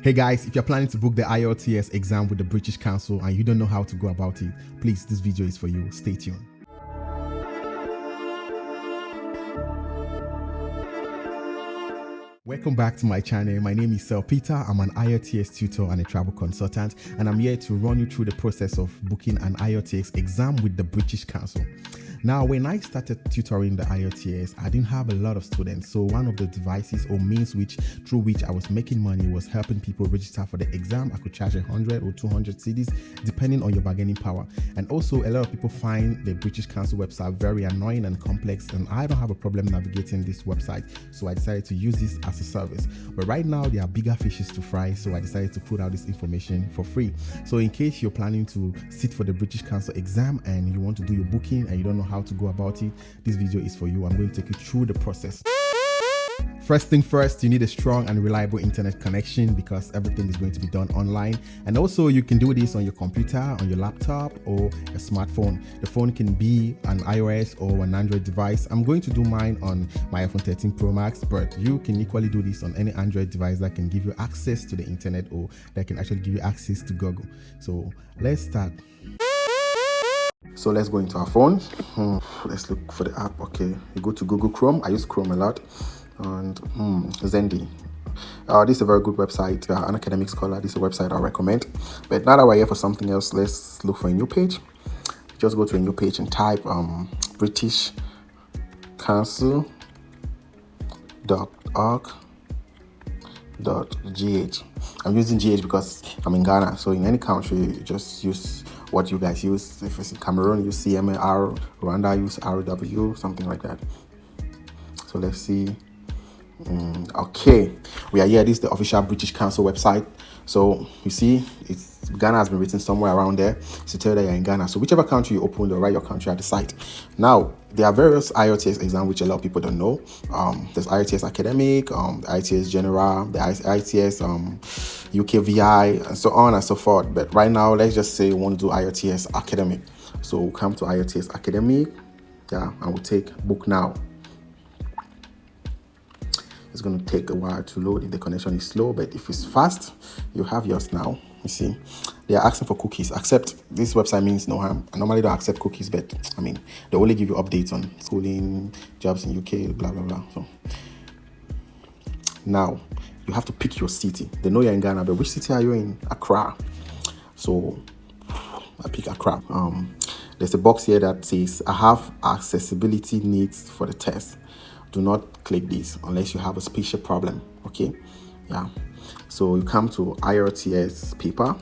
Hey guys, if you're planning to book the IELTS exam with the British Council and you don't know how to go about it, please, this video is for you. Stay tuned. Welcome back to my channel. My name is Peter. I'm an IELTS tutor and a travel consultant, and I'm here to run you through the process of booking an IELTS exam with the British Council. Now, when I started tutoring the IELTS, I didn't have a lot of students. So one of the devices or means through which I was making money was helping people register for the exam. I could charge 100 or 200 cedis, depending on your bargaining power. And also, a lot of people find the British Council website very annoying and complex, and I don't have a problem navigating this website. So I decided to use this as a service. But right now, there are bigger fishes to fry, so I decided to put out this information for free. So in case you're planning to sit for the British Council exam and you want to do your booking and you don't know how to go about it, this video is for you. I'm going to take you through the process. First thing first, you need a strong and reliable internet connection because everything is going to be done online. And also you can do this on your computer, on your laptop, or a smartphone. The phone can be an iOS or an Android device. I'm going to do mine on my iPhone 13 Pro Max, but you can equally do this on any Android device that can give you access to the internet or that can actually give you access to Google. So let's start. So let's go into our phone. Let's look for the app. Okay, you go to Google Chrome. I use Chrome a lot. And Zendy. This is a very good website. An academic scholar. This is a website I recommend. But now that we're here for something else, let's look for a new page. Just go to a new page and type British Council.org.gh. I'm using GH because I'm in Ghana. So in any country, you just use what you guys use. If it's in Cameroon, use CMAR. Rwanda, use RW, something like that. So let's see. Okay, we are here. This is the official British Council website. So you see, Ghana has been written somewhere around there to tell you that you're in Ghana. So whichever country you open, they'll write your country at the site. Now, there are various IELTS exams which a lot of people don't know. There's IELTS Academic, the IELTS General, the IELTS UKVI, and so on and so forth. But right now, let's just say we want to do IELTS Academic. So we'll come to IELTS Academic, and we'll take Book Now. It's going to take a while to load if the connection is slow, but if it's fast, you have yours now. You see, they are asking for cookies. Accept. This website means no harm. I normally don't accept cookies, but I mean, they only give you updates on schooling, jobs in UK, blah, blah, blah. So now you have to pick your city. They know you're in Ghana, but which city are you in? Accra. So I pick Accra. There's a box here that says, I have accessibility needs for the test. Do not click this unless you have a spatial problem. Okay, yeah. So you come to IELTS paper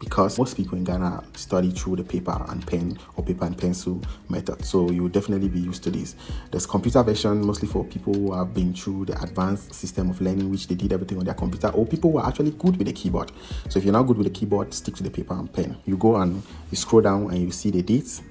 because most people in Ghana study through the paper and pen or paper and pencil method. So you will definitely be used to this. There's computer version mostly for people who have been through the advanced system of learning, which they did everything on their computer, or people who are actually good with the keyboard. So if you're not good with the keyboard, stick to the paper and pen. You go and you scroll down and you see the dates.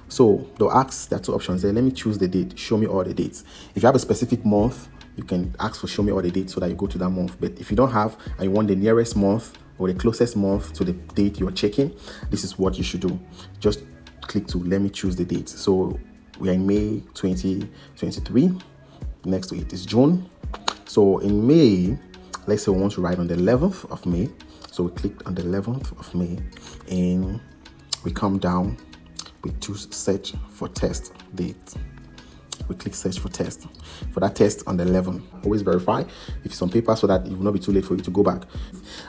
So they'll ask, there are two options there. Let me choose the date. Show me all the dates. If you have a specific month, you can ask for show me all the dates so that you go to that month. But if you don't have and you want the nearest month or the closest month to the date you're checking, this is what you should do. Just click to let me choose the date. So we are in May 2023. Next to it is June. So in May, let's say we want to write on the 11th of May. So we click on the 11th of May and we come down. We choose search for test date. We click search for test. For that test on the 11th, always verify if it's on paper so that it will not be too late for you to go back.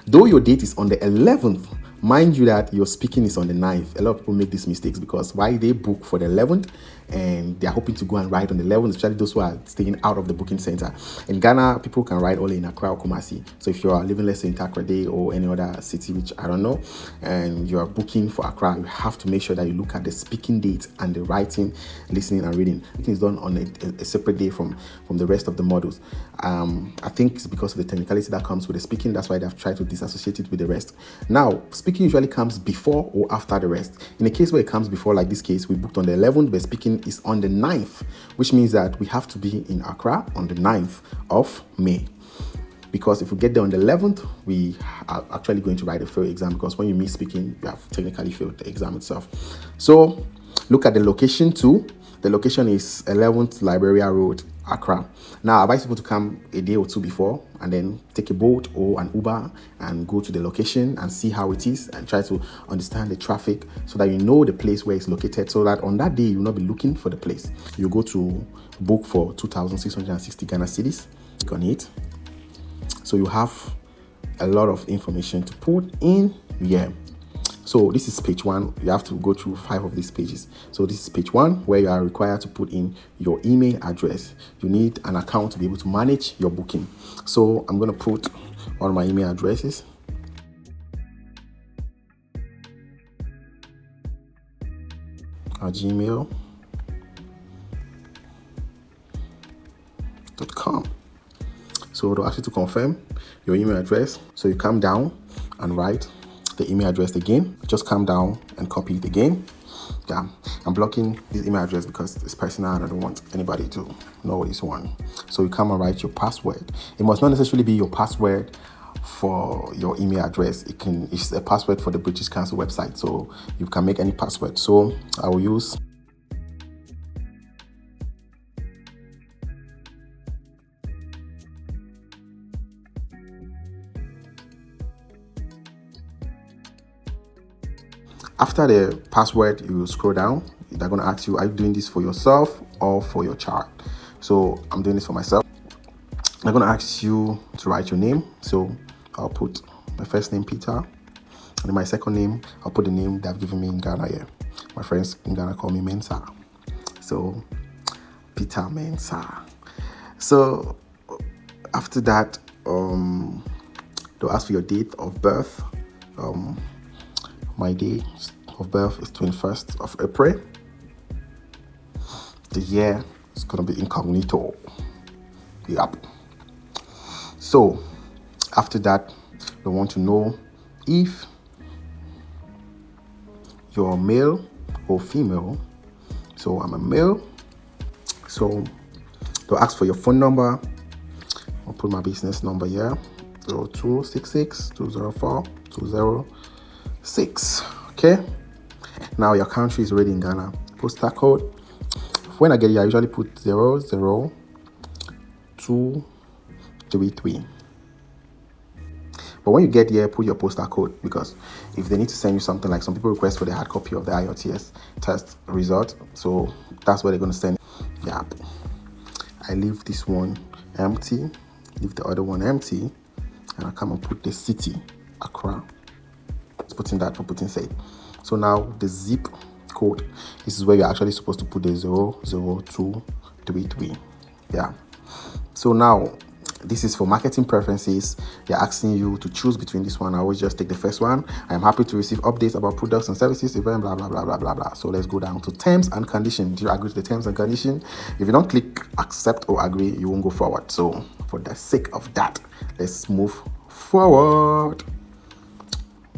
Though your date is on the 11th, mind you that your speaking is on the 9th. A lot of people make these mistakes because why they book for the 11th and they're hoping to go and write on the 11th, especially those who are staying out of the booking center. In Ghana, people can write only in Accra or Kumasi. So if you are living, let's say, in Takoradi or any other city, which I don't know, and you are booking for Accra, you have to make sure that you look at the speaking date and the writing, listening, and reading. It is done on a separate day from the rest of the modules. I think it's because of the technicality that comes with the speaking. That's why they've tried to disassociate it with the rest. Now, speaking usually comes before or after the rest. In a case where it comes before, like this case, we booked on the 11th, but speaking is on the 9th, which means that we have to be in Accra on the 9th of May. Because if we get there on the 11th, we are actually going to write a failed exam, because when you miss speaking, you have technically failed the exam itself. So look at the location too. The location is 11th Liberia Road, Accra. Now, I advise people to come a day or two before and then take a boat or an Uber and go to the location and see how it is and try to understand the traffic so that you know the place where it's located, so that on that day you will not be looking for the place. You go to book for 2,660 Ghana cedis. Click on it. So you have a lot of information to put in here. So this is page 1. You have to go through 5 of these pages. So this is page 1, where you are required to put in your email address. You need an account to be able to manage your booking. So I'm going to put all my email addresses. gmail.com. So they'll ask you to confirm your email address. So you come down and write the email address again. Just come down and copy it again. Yeah, I'm blocking this email address because it's personal and I don't want anybody to know this one. So you come and write your password. It must not necessarily be your password for your email address. It's a password for the British Council website, so you can make any password. So I will use After the password, you will scroll down. They're going to ask you, are you doing this for yourself or for your child? So I'm doing this for myself. They're going to ask you to write your name. So I'll put my first name, Peter. And then my second name, I'll put the name they've given me in Ghana here. My friends in Ghana call me Mensa. So Peter Mensa. So after that, they'll ask for your date of birth. My day of birth is 21st of April. The year is going to be incognito. Yep. So after that, they want to know if you're male or female. So I'm a male. So they'll ask for your phone number. I'll put my business number here. 0266 204 206. Okay. Now your country is already in Ghana. Postal code. When I get here, I usually put 00233. But when you get here, put your postal code, because if they need to send you something, like some people request for the hard copy of the IELTS test result, so that's what they're going to send. Yeah. I leave this one empty, leave the other one empty, and I come and put the city, Accra. Let's put in that for putting sake. So now the zip code, this is where you're actually supposed to put the 00233. Yeah. So now this is for marketing preferences. They're asking you to choose between this one. I always just take the first one. I am happy to receive updates about products and services, event, blah, blah, blah, blah, blah, blah. So let's go down to terms and conditions. Do you agree to the terms and conditions? If you don't click accept or agree, you won't go forward. So for the sake of that, let's move forward.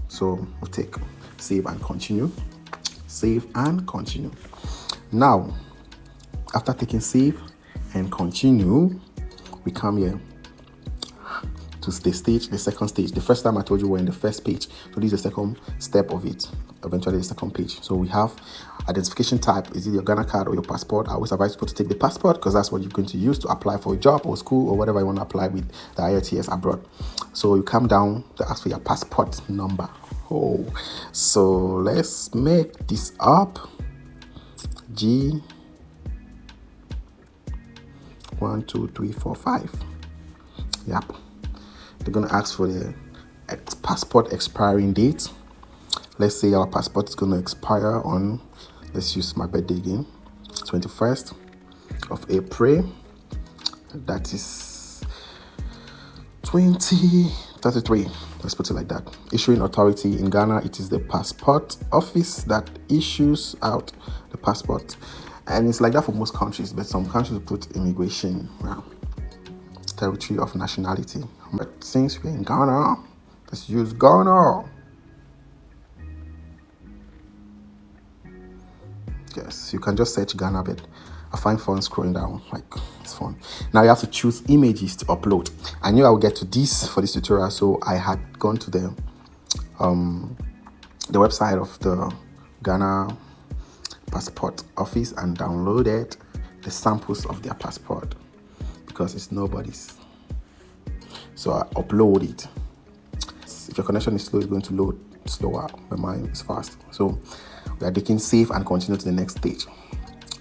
So we'll take save and continue. Save and continue. Now, after taking save and continue, we come here to the second stage. The first time I told you we're in the first page. So this is the second step of it, eventually the second page. So we have identification type. Is it your Ghana card or your passport? I always advise people to take the passport because that's what you're going to use to apply for a job or school or whatever you want to apply with the IELTS abroad. So you come down to ask for your passport number. Oh, so let's make this up. G 1 2 3 4 5. Yep. They're gonna ask for the passport expiring date. Let's say our passport is gonna expire on, let's use my birthday again, 21st of April. That is 2033. Let's put it like that. Issuing authority in Ghana, it is the passport office that issues out the passport. And it's like that for most countries, but some countries put immigration, territory of nationality. But since we're in Ghana, let's use Ghana. Yes, you can just search Ghana, but I find fun scrolling down, like it's fun. Now you have to choose images to upload. I knew I would get to this for this tutorial, so I had gone to the website of the Ghana passport office and downloaded the samples of their passport because it's nobody's. So I upload it. If your connection is slow, it's going to load slower, but mine is fast. So we are taking save and continue to the next stage.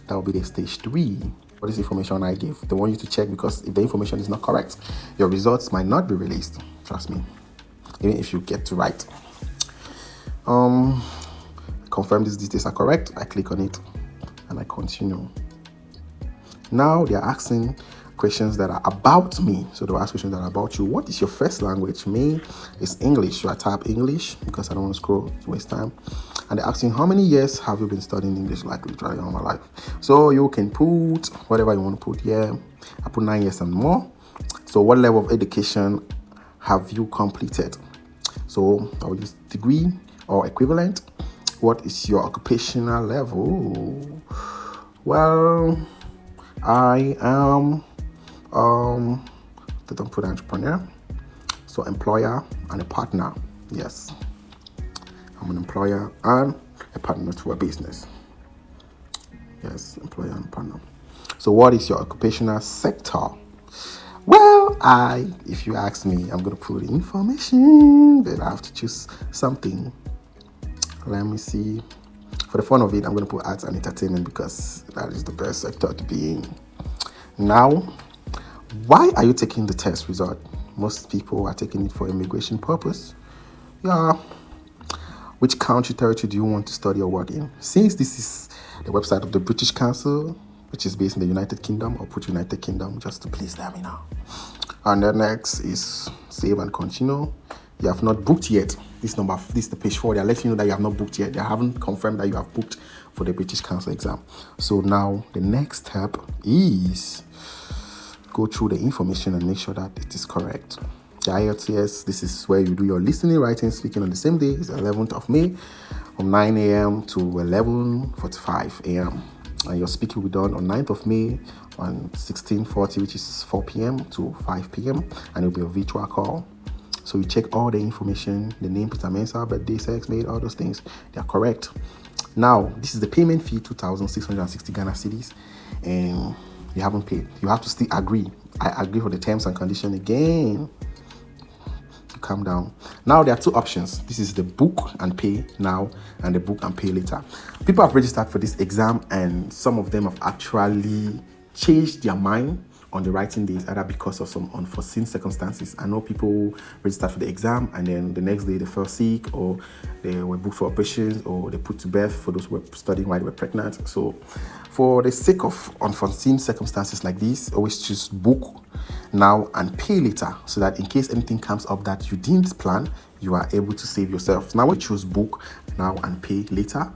That will be the stage 3. What is the information I give? They want you to check, because if the information is not correct, your results might not be released. Trust me. Even if you get to write. Confirm these details are correct. I click on it and I continue. Now they are asking questions that are about me. So they'll ask questions that are about you. What is your first language? Me is English. So I type English because I don't want to scroll to waste time. And they're asking, how many years have you been studying English? Like literally all my life. So you can put whatever you want to put here. I put 9 years and more. So what level of education have you completed? So I will use degree or equivalent. What is your occupational level? Well, I am they don't put entrepreneur, so employer and a partner. Yes, I'm an employer and a partner to a business. Yes, employer and partner. So what is your occupational sector? Well, if you ask me, I'm going to put information, but I have to choose something. Let me see. For the fun of it, I'm going to put arts and entertainment because that is the best sector to be in. Now, why are you taking the test result? Most people are taking it for immigration purpose. Yeah. Which country, territory do you want to study or work in? Since this is the website of the British Council, which is based in the United Kingdom, I'll put United Kingdom just to please them now. And then next is save and continue. You have not booked yet. This is the page 4. They're letting you know that you have not booked yet. They haven't confirmed that you have booked for the British Council exam. So now the next step is go through the information and make sure that it is correct. The IELTS, this is where you do your listening, writing, speaking on the same day. It's the 11th of May from 9 a.m. to 11:45 a.m. And your speaking will be done on 9th of May on 16:40, which is 4 p.m. to 5 p.m. And it will be a virtual call. So you check all the information, the name, Peter Mensah, birthday, sex, made, all those things. They are correct. Now, this is the payment fee, 2,660 Ghana cedis. And you haven't paid. You have to still agree. I agree for the terms and conditions again. Calm down. Now there are two options. This is the book and pay now and the book and pay later. People have registered for this exam and some of them have actually changed their mind on the writing days, either because of some unforeseen circumstances. I know people registered for the exam and then the next day they fell sick, or they were booked for operations, or they put to birth for those who were studying while they were pregnant. So for the sake of unforeseen circumstances like this, always choose book now and pay later, so that in case anything comes up that you didn't plan, you are able to save yourself. Now we choose book now and pay later.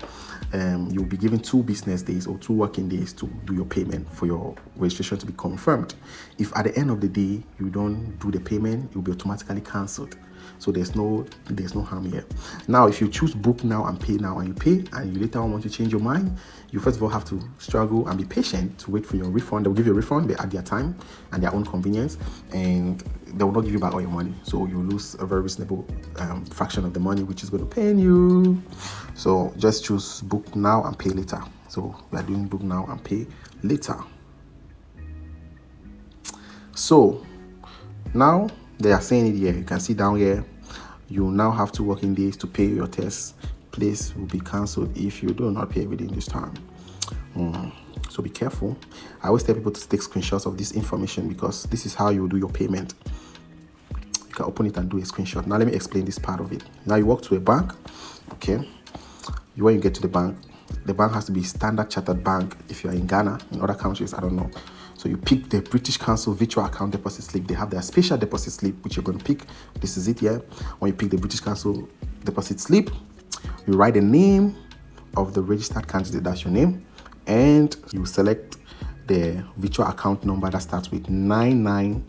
You'll be given 2 business days or 2 working days to do your payment for your registration to be confirmed. If at the end of the day you don't do the payment, you'll be automatically cancelled. So there's no harm here. Now, if you choose book now and pay now and you pay, and you later on want to change your mind, you first of all have to struggle and be patient to wait for your refund. They'll give you a refund at their time and their own convenience, and they will not give you back all your money. So you lose a very reasonable fraction of the money, which is going to pain you. So just choose book now and pay later. So we are doing book now and pay later. So now they are saying it here. You can see down here, you now have 2 working days to pay your test. Place will be cancelled if you do not pay within this time. So be careful. I always tell people to take screenshots of this information, because this is how you do your payment. You can open it and do a screenshot. Now let me explain this part of it. Now you walk to a bank. Okay. When you get to the bank has to be Standard Chartered Bank if you are in Ghana. In other countries, I don't know. So you pick the British Council virtual account deposit slip. They have their special deposit slip, which you're going to pick. This is it here. When you pick the British Council deposit slip, you write the name of the registered candidate, that's your name, and you select the virtual account number that starts with 99.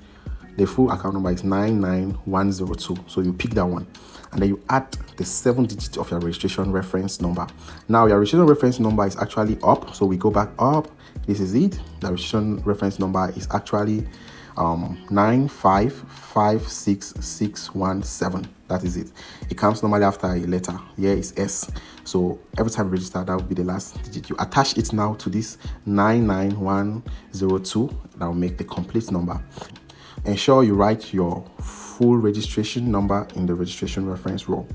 The full account number is 99102. So you pick that one, and then you add the 7 digits of your registration reference number. Now your registration reference number is actually up, so we go back up. This is it. The registration reference number is actually 955617. That is it. It comes normally after a letter. Here is S. So every time you register, that will be the last digit. You attach it now to this 99102. That will make the complete number. Ensure you write your full registration number in the registration reference row.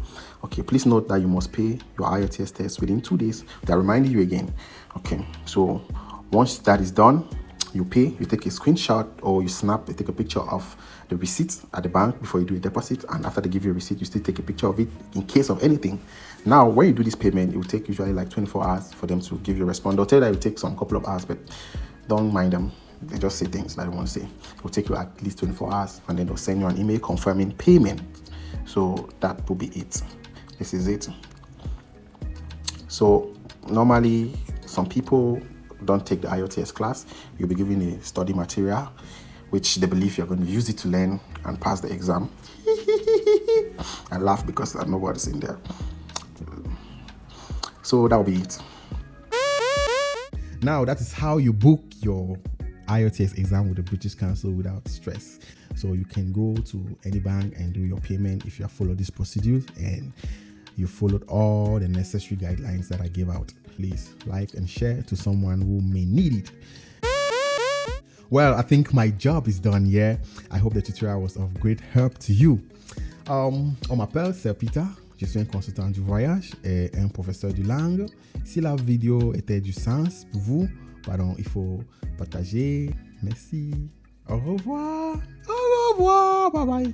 Okay, please note that you must pay your IELTS test within 2 days. They're reminding you again. Okay, so once that is done, you pay, you take a screenshot or you take a picture of the receipt at the bank before you do a deposit, and after they give you a receipt, you still take a picture of it in case of anything. Now, when you do this payment, it will take usually like 24 hours for them to give you a response. They'll tell you that it will take some couple of hours, but don't mind them. They just say things that they want to say. It will take you at least 24 hours, and then they'll send you an email confirming payment. So that will be it. This is it. So normally, some people don't take the IELTS class. You'll be given a study material, which they believe you're going to use it to learn and pass the exam. I laugh because I know what is in there. So that'll be it. Now, that is how you book your IELTS exam with the British Council without stress. So you can go to any bank and do your payment if you have followed this procedure and you followed all the necessary guidelines that I gave out. Please like and share to someone who may need it. Well, I think my job is done here. I hope the tutorial was of great help to you. On m'appelle c'est Peter. Je suis un consultant du voyage et un professeur de langue. Si la vidéo était du sens pour vous, pardon, il faut partager. Merci. Au revoir. Au revoir. Bye bye.